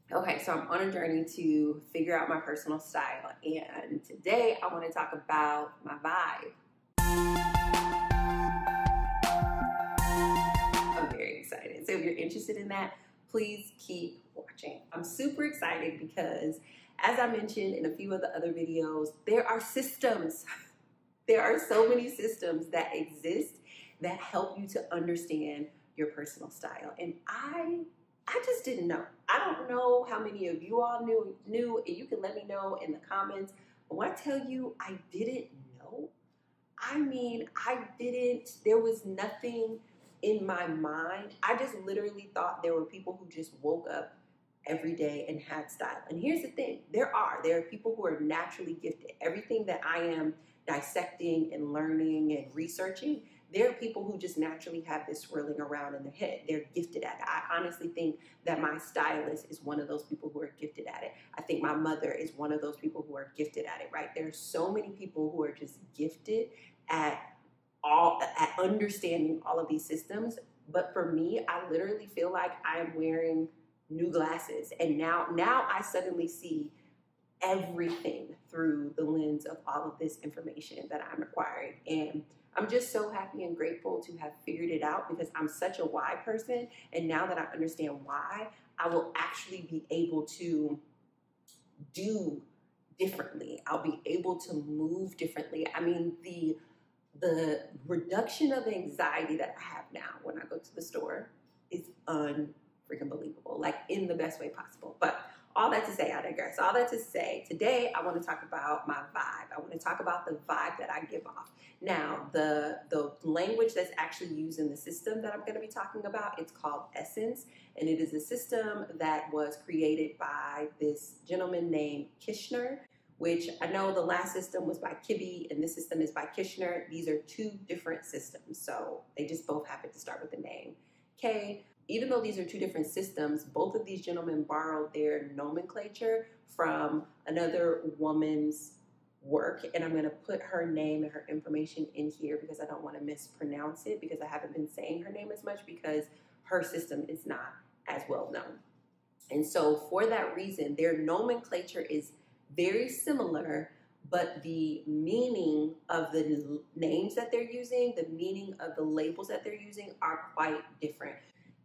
Okay, so I'm on a journey to figure out my personal style, and today I want to talk about my vibe. I'm very excited. So if you're interested in that, please keep watching. I'm super excited because, as I mentioned in a few of the other videos, there are systems. There are so many systems that exist that help you to understand your personal style. And I just didn't know. I don't know how many of you all knew, and you can let me know in the comments. But when I tell you I didn't know, I mean, I didn't, there was nothing in my mind. I just literally thought there were people who just woke up every day and had style. And here's the thing, there are people who are naturally gifted. Everything that I am dissecting and learning and researching, there are people who just naturally have this swirling around in their head. They're gifted at it. I honestly think that my stylist is one of those people who are gifted at it. I think my mother is one of those people who are gifted at it, right? There are so many people who are just gifted at understanding all of these systems. But for me, I literally feel like I am wearing new glasses. And now I suddenly see everything through the lens of all of this information that I'm acquiring. And I'm just so happy and grateful to have figured it out, because I'm such a why person. And now that I understand why, I will actually be able to do differently. I'll be able to move differently. I mean, the reduction of anxiety that I have now when I go to the store is unfreaking believable, like in the best way possible. But all that to say, I digress. All that to say, today I want to talk about my vibe. I want to talk about the vibe that I give off. Now, the language that's actually used in the system that I'm going to be talking about, it's called Essence, and it is a system that was created by this gentleman named Kishner, which I know the last system was by Kibbe and this system is by Kishner. These are two different systems, so they just both happen to start with the name K. Even though these are two different systems, both of these gentlemen borrowed their nomenclature from another woman's work, and I'm going to put her name and her information in here because I don't want to mispronounce it, because I haven't been saying her name as much because her system is not as well known. And so for that reason, their nomenclature is very similar, but the meaning of the names that they're using, the meaning of the labels that they're using are quite different.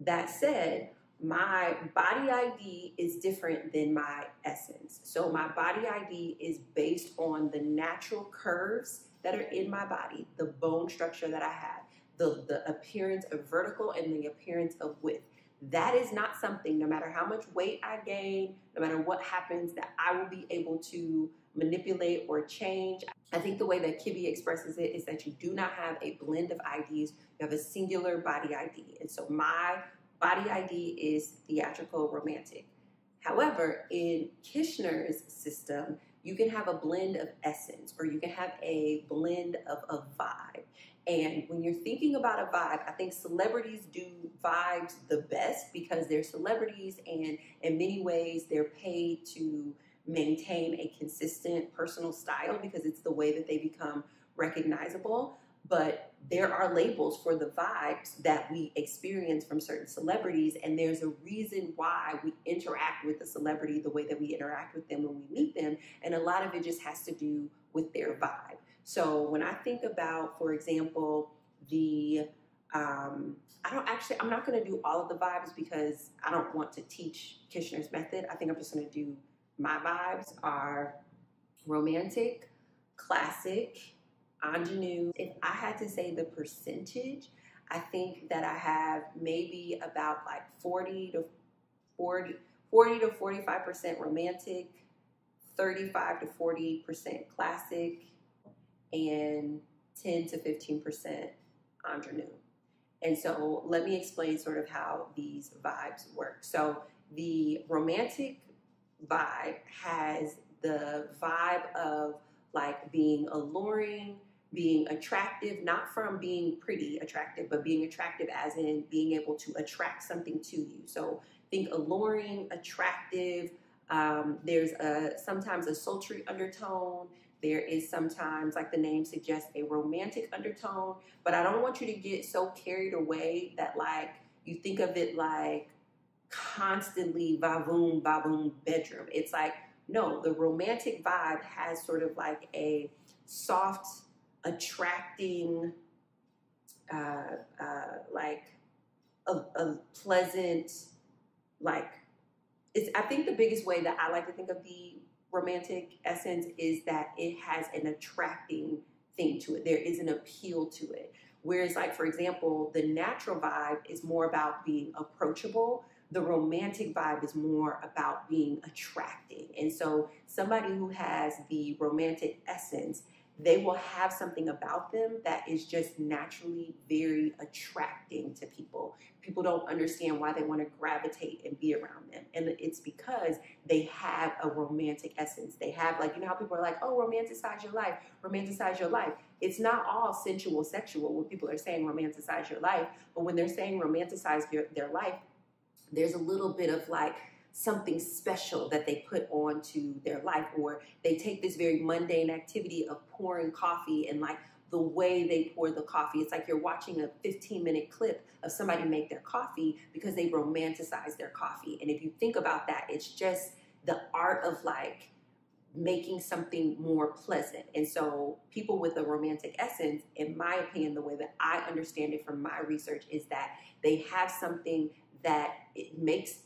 That said, my body ID is different than my essence. So my body ID is based on the natural curves that are in my body, the bone structure that I have, the appearance of vertical and the appearance of width. That is not something, no matter how much weight I gain, no matter what happens, that I will be able to manipulate or change. I think the way that Kibbe expresses it is that you do not have a blend of IDs, you have a singular body ID. And so my body ID is theatrical romantic. However, in Kishner's system, you can have a blend of essence, or you can have a blend of a vibe. And when you're thinking about a vibe, I think celebrities do vibes the best because they're celebrities, and in many ways they're paid to maintain a consistent personal style because it's the way that they become recognizable. But there are labels for the vibes that we experience from certain celebrities, and there's a reason why we interact with the celebrity the way that we interact with them when we meet them, and a lot of it just has to do with their vibe. So when I think about, for example, I'm not going to do all of the vibes because I don't want to teach Kishner's method. I think I'm just going to do my vibes are romantic, classic, ingenue. If I had to say the percentage, I think that I have maybe about like 40 to 45% romantic, 35 to 40% classic, and 10 to 15% ingenue. And so let me explain sort of how these vibes work. So the romantic vibe has the vibe of like being alluring, being attractive, not from being pretty attractive, but being attractive as in being able to attract something to you. So think alluring, attractive. There's sometimes a sultry undertone. There is sometimes, like the name suggests, a romantic undertone. But I don't want you to get so carried away that like you think of it like constantly va-voom, va-voom bedroom. It's like, no, the romantic vibe has sort of like a soft, attracting, like a pleasant, like, it's, I think the biggest way that I like to think of the romantic essence is that it has an attracting thing to it. There is an appeal to it. Whereas, like, for example, the natural vibe is more about being approachable. The romantic vibe is more about being attracting. And so somebody who has the romantic essence, they will have something about them that is just naturally very attracting to people. People don't understand why they want to gravitate and be around them. And it's because they have a romantic essence. They have, like, you know how people are like, oh, romanticize your life, romanticize your life. It's not all sensual, sexual when people are saying romanticize your life. But when they're saying romanticize their life, there's a little bit of like something special that they put onto their life, or they take this very mundane activity of pouring coffee and like the way they pour the coffee. It's like you're watching a 15-minute clip of somebody make their coffee because they romanticize their coffee. And if you think about that, it's just the art of like making something more pleasant. And so people with a romantic essence, in my opinion, the way that I understand it from my research is that they have something that it makes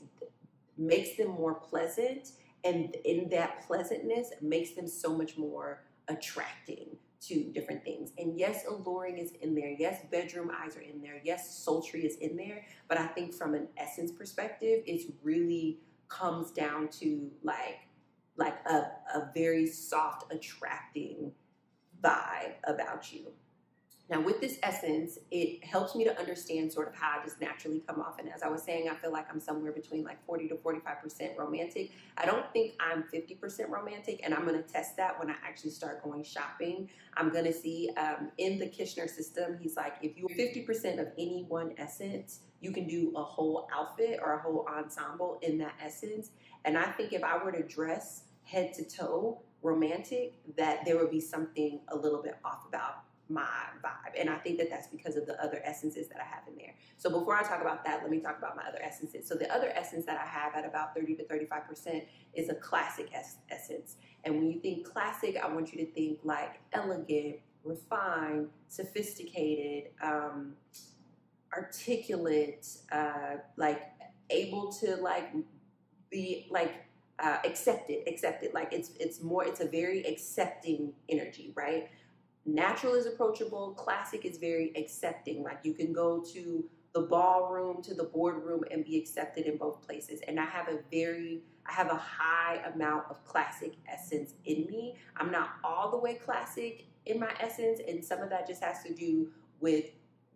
them more pleasant, and in that pleasantness makes them so much more attracting to different things. And yes, alluring is in there. Yes, bedroom eyes are in there. Yes, sultry is in there. But I think from an essence perspective, it really comes down to like a very soft, attracting vibe about you. Now, with this essence, it helps me to understand sort of how I just naturally come off. And as I was saying, I feel like I'm somewhere between like 40 to 45% romantic. I don't think I'm 50% romantic, and I'm going to test that when I actually start going shopping. I'm going to see in the Kishner system, he's like, if you're 50% of any one essence, you can do a whole outfit or a whole ensemble in that essence. And I think if I were to dress head to toe romantic, that there would be something a little bit off about my vibe. And I think that that's because of the other essences that I have in there. So before I talk about that, let me talk about my other essences. So the other essence that I have at about 30 to 35% is a classic essence. And when you think classic, I want you to think like elegant, refined, sophisticated, articulate, like able to like be like accepted. Like it's a very accepting energy, right? Natural is approachable. Classic is very accepting. Like you can go to the ballroom, to the boardroom, and be accepted in both places. And I have a high amount of classic essence in me. I'm not all the way classic in my essence, and some of that just has to do with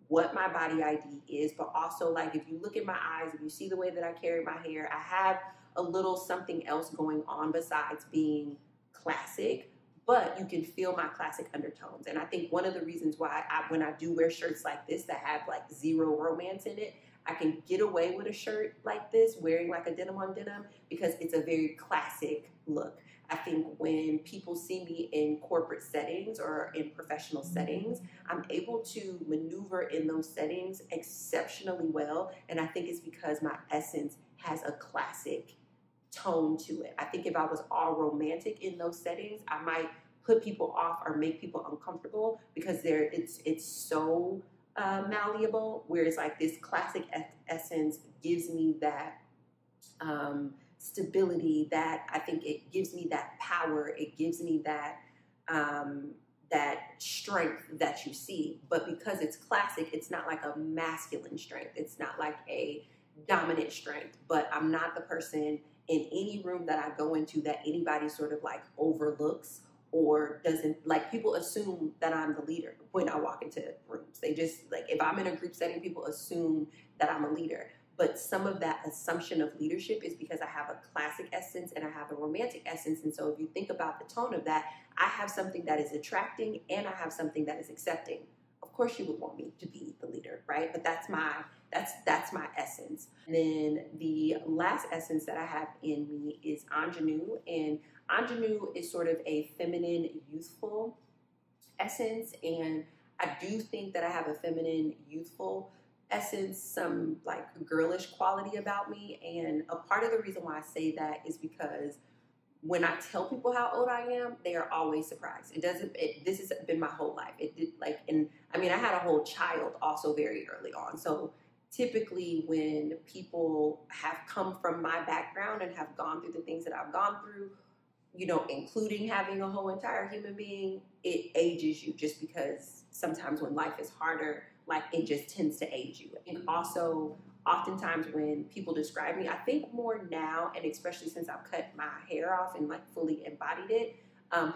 what my body ID is, but also like if you look in my eyes, if you see the way that I carry my hair, I have a little something else going on besides being classic. But you can feel my classic undertones. And I think one of the reasons why when I do wear shirts like this that have like zero romance in it, I can get away with a shirt like this, wearing like a denim on denim, because it's a very classic look. I think when people see me in corporate settings or in professional settings, I'm able to maneuver in those settings exceptionally well. And I think it's because my essence has a classic tone to it. I think if I was all romantic in those settings, I might put people off or make people uncomfortable because it's so malleable. Whereas like this classic essence gives me that stability, that I think it gives me that power. It gives me that that strength that you see. But because it's classic, it's not like a masculine strength. It's not like a dominant strength. But I'm not the person in any room that I go into that anybody sort of like overlooks or doesn't, like people assume that I'm the leader when I walk into rooms. They just like, if I'm in a group setting, people assume that I'm a leader. But some of that assumption of leadership is because I have a classic essence and I have a romantic essence. And so if you think about the tone of that, I have something that is attracting and I have something that is accepting. Of course you would want me to be the leader, right? But that's my essence. And then the last essence that I have in me is ingenue. And ingenue is sort of a feminine, youthful essence. And I do think that I have a feminine, youthful essence, some like girlish quality about me. And a part of the reason why I say that is because when I tell people how old I am, they are always surprised. This has been my whole life. It did like, and I mean, I had a whole child also very early on. So typically when people have come from my background and have gone through the things that I've gone through, you know, including having a whole entire human being, it ages you just because sometimes when life is harder, like it just tends to age you. And also, oftentimes when people describe me, I think more now, and especially since I've cut my hair off and like fully embodied it,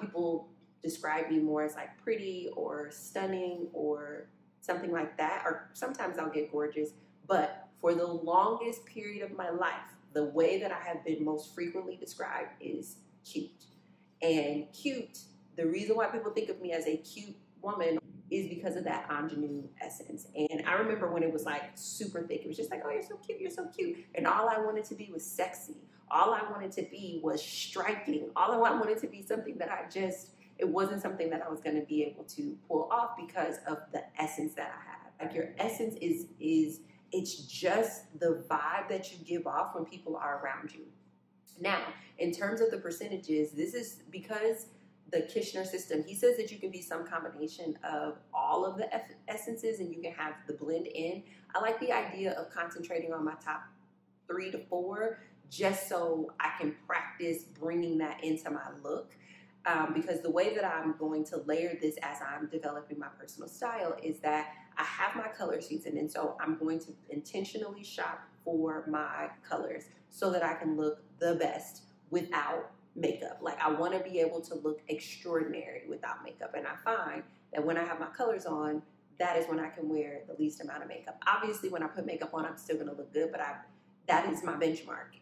people describe me more as like pretty or stunning or something like that. Or sometimes I'll get gorgeous. But for the longest period of my life, the way that I have been most frequently described is cute. And cute, the reason why people think of me as a cute woman is because of that ingenue essence. And I remember when it was like super thick, it was just like, oh, you're so cute, you're so cute. And all I wanted to be was sexy. All I wanted to be was striking. All I wanted to be something that it wasn't something that I was gonna be able to pull off because of the essence that I have. Like your essence it's just the vibe that you give off when people are around you. Now, in terms of the percentages, this is because the Kishner system, he says that you can be some combination of all of the essences and you can have the blend in. I like the idea of concentrating on my top 3 to 4 just so I can practice bringing that into my look. Because the way that I'm going to layer this as I'm developing my personal style is that I have my color season, and so I'm going to intentionally shop for my colors so that I can look the best without makeup. Like I want to be able to look extraordinary without makeup, and I find that when I have my colors on, that is when I can wear the least amount of makeup. Obviously, when I put makeup on, I'm still going to look good, but that is my benchmark.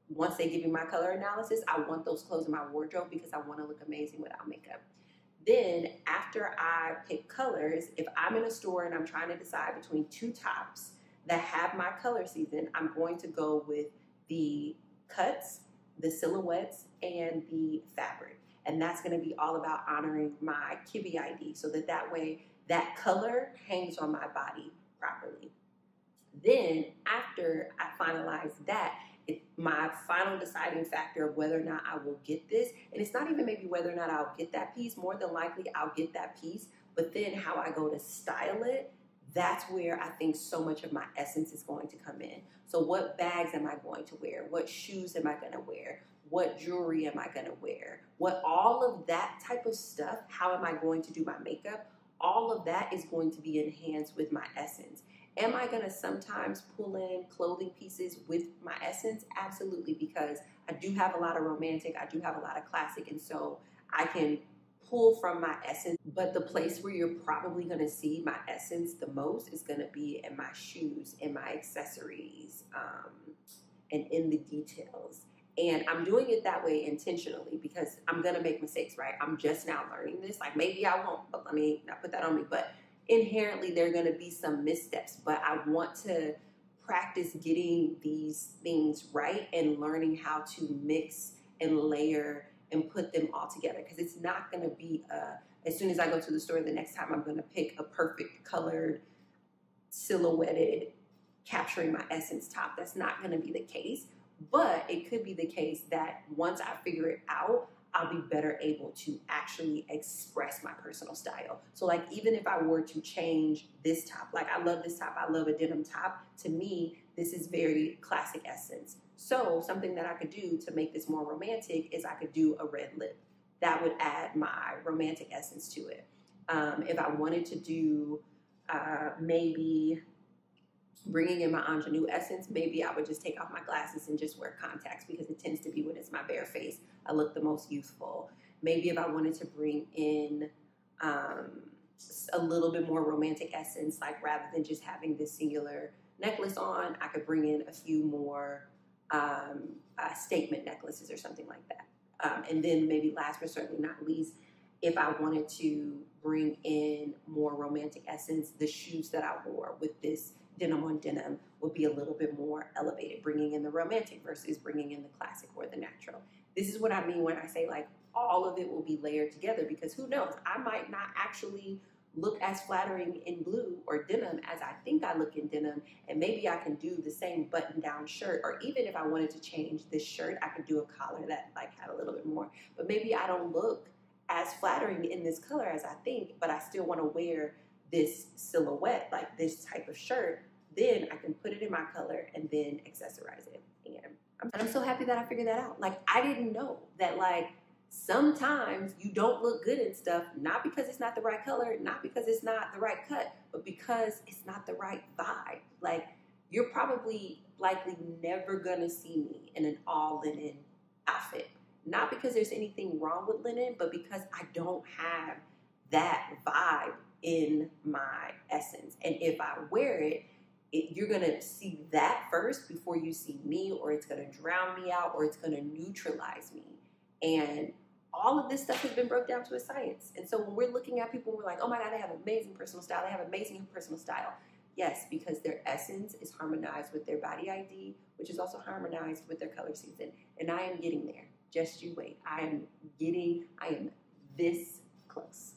Once they give me my color analysis, I want those clothes in my wardrobe because I want to look amazing without makeup. Then after I pick colors, if I'm in a store and I'm trying to decide between 2 tops that have my color season, I'm going to go with the cuts, the silhouettes, and the fabric. And that's going to be all about honoring my Kibi ID so that way that color hangs on my body properly. Then after I finalize that, my final deciding factor of whether or not I will get this, and it's not even maybe whether or not I'll get that piece, more than likely I'll get that piece, but then how I go to style it, that's where I think so much of my essence is going to come in. So what bags am I going to wear? What shoes am I going to wear? What jewelry am I going to wear? All of that type of stuff, how am I going to do my makeup? All of that is going to be enhanced with my essence. Am I going to sometimes pull in clothing pieces with my essence? Absolutely, because I do have a lot of romantic, I do have a lot of classic, and so I can pull from my essence. But the place where you're probably going to see my essence the most is going to be in my shoes, in my accessories, and in the details. And I'm doing it that way intentionally because I'm going to make mistakes, right? I'm just now learning this. Like maybe I won't, but let me not put that on me. But inherently there are going to be some missteps, but I want to practice getting these things right and learning how to mix and layer and put them all together, because it's not going to be as soon as I go to the store the next time I'm going to pick a perfect colored, silhouetted, capturing my essence top. That's not going to be the case, but it could be the case that once I figure it out, I'll be better able to actually express my personal style. So like even if I were to change this top, like I love this top, I love a denim top. To me, this is very classic essence. So something that I could do to make this more romantic is I could do a red lip. That would add my romantic essence to it. If I wanted to do maybe bringing in my ingenue essence, maybe I would just take off my glasses and just wear contacts, because it tends to be when it's my bare face, I look the most youthful. Maybe if I wanted to bring in a little bit more romantic essence, like rather than just having this singular necklace on, I could bring in a few more statement necklaces or something like that. And then maybe last but certainly not least, if I wanted to bring in more romantic essence, the shoes that I wore with this denim on denim would be a little bit more elevated, bringing in the romantic versus bringing in the classic or the natural. This is what I mean when I say like all of it will be layered together, because who knows, I might not actually look as flattering in blue or denim as I think I look in denim, and maybe I can do the same button-down shirt, or even if I wanted to change this shirt, I could do a collar that like had a little bit more, but maybe I don't look as flattering in this color as I think, but I still want to wear this silhouette, like this type of shirt. Then I can put it in my color and then accessorize it. And I'm so happy that I figured that out. Like, I didn't know that, like, sometimes you don't look good in stuff, not because it's not the right color, not because it's not the right cut, but because it's not the right vibe. Like, you're probably likely never gonna see me in an all linen outfit. Not because there's anything wrong with linen, but because I don't have that vibe in my essence. And if I wear it, you're going to see that first before you see me, or it's going to drown me out, or it's going to neutralize me. And all of this stuff has been broke down to a science. And so when we're looking at people, we're like, oh my God, they have amazing personal style. They have amazing personal style. Yes, because their essence is harmonized with their body ID, which is also harmonized with their color season. And I am getting there. Just you wait. I am this close.